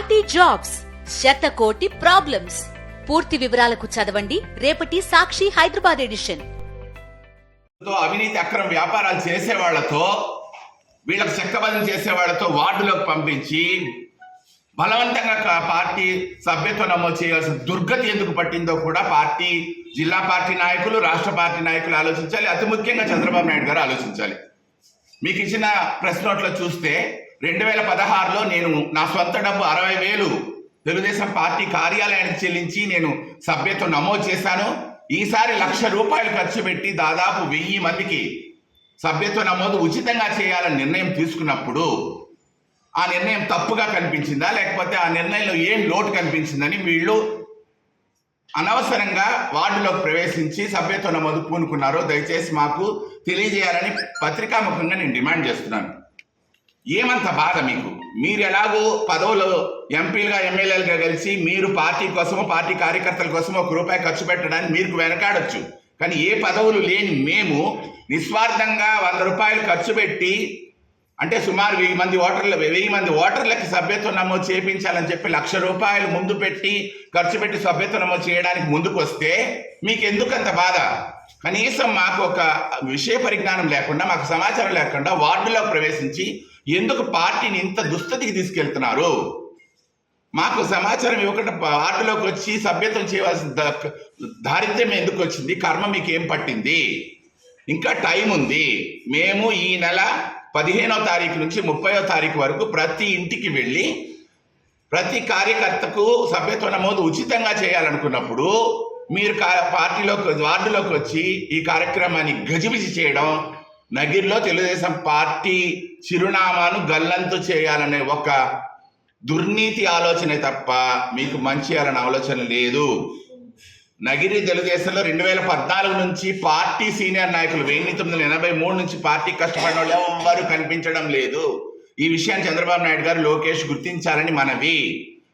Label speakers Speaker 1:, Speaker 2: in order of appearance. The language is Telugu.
Speaker 1: కోటి జాబ్స్, శతకోటి ప్రాబ్లమ్స్. పూర్తి వివరాలకు చదవండి రేపటి సాక్షి హైదరాబాద్ ఎడిషన్.
Speaker 2: అవినీతి అక్రమ వ్యాపారాలు చేసే వాళ్లతో, వీళ్ళకి చెక్కబదం చేసే వాళ్లతో వార్డులోకి పంపించి బలవంతంగా పార్టీ సభ్యత్వం నమోదు చేయాల్సిన దుర్గతి ఎందుకు పట్టిందో కూడా పార్టీ, జిల్లా పార్టీ నాయకులు, రాష్ట్ర పార్టీ నాయకులు ఆలోచించాలి. అతి ముఖ్యంగా చంద్రబాబు నాయుడు గారు ఆలోచించాలి. మీకు ఇచ్చిన ప్రెస్ నోట్లో చూస్తే 2016లో నేను నా సొంత డబ్బు 60,000 తెలుగుదేశం పార్టీ కార్యాలయానికి చెల్లించి నేను సభ్యత్వం నమోదు చేశాను. ఈసారి ₹1,00,000 ఖర్చు పెట్టి దాదాపు 1000 మందికి సభ్యత్వ నమోదు ఉచితంగా చేయాలని నిర్ణయం తీసుకున్నప్పుడు ఆ నిర్ణయం తప్పుగా కనిపించిందా, లేకపోతే ఆ నిర్ణయంలో ఏం లోటు కనిపించిందని వీళ్ళు అనవసరంగా వార్డులోకి ప్రవేశించి సభ్యత్వ నమోదు పూనుకున్నారో దయచేసి మాకు తెలియజేయాలని పత్రికాముఖంగా నేను డిమాండ్ చేస్తున్నాను. ఏమంత బాధ మీకు? మీరు ఎలాగో పదవులు ఎంపీలుగా, ఎమ్మెల్యేలుగా కలిసి మీరు పార్టీ కోసమో, పార్టీ కార్యకర్తల కోసమో ₹1 ఖర్చు పెట్టడానికి మీరు వెనకాడొచ్చు. కానీ ఏ పదవులు లేని మేము నిస్వార్థంగా ₹100 ఖర్చు పెట్టి, అంటే సుమారు 1000 మంది ఓటర్లకి సభ్యత్వం నమోదు చేయించాలని చెప్పి ₹1,00,000 ముందు పెట్టి ఖర్చు పెట్టి సభ్యత్వం నమోదు చేయడానికి ముందుకు వస్తే మీకు ఎందుకంత బాధ? కనీసం మాకు ఒక విషయ పరిజ్ఞానం లేకుండా, మాకు సమాచారం లేకుండా వార్డులో ప్రవేశించి ఎందుకు పార్టీని ఇంత దుస్థితికి తీసుకెళ్తున్నారు? మాకు సమాచారం ఇవ్వకుండా వార్డులోకి వచ్చి సభ్యత్వం చేయవలసిన దారిద్ర్యం ఎందుకు వచ్చింది? కర్మ మీకు ఏం పట్టింది? ఇంకా టైం ఉంది. మేము ఈ నెల 15వ తారీఖు నుంచి 30వ తారీఖు వరకు ప్రతి ఇంటికి వెళ్ళి ప్రతి కార్యకర్తకు సభ్యత్వ నమోదు ఉచితంగా చేయాలనుకున్నప్పుడు మీరు వార్డులోకి వచ్చి ఈ కార్యక్రమాన్ని గజిబిజి చేయడం, నగిరిలో తెలుగుదేశం పార్టీ చిరునామాను గల్లంతు చేయాలనే ఒక దుర్నీతి ఆలోచనే తప్ప మీకు మంచి చేయాలనే ఆలోచన లేదు. నగిరి తెలుగుదేశంలో 2014 నుంచి పార్టీ సీనియర్ నాయకులు 1983 నుంచి పార్టీ కష్టపడిన వాళ్ళు ఎవ్వరూ కనిపించడం లేదు. ఈ విషయాన్ని చంద్రబాబు నాయుడు గారు, లోకేష్ గుర్తించాలని మనవి.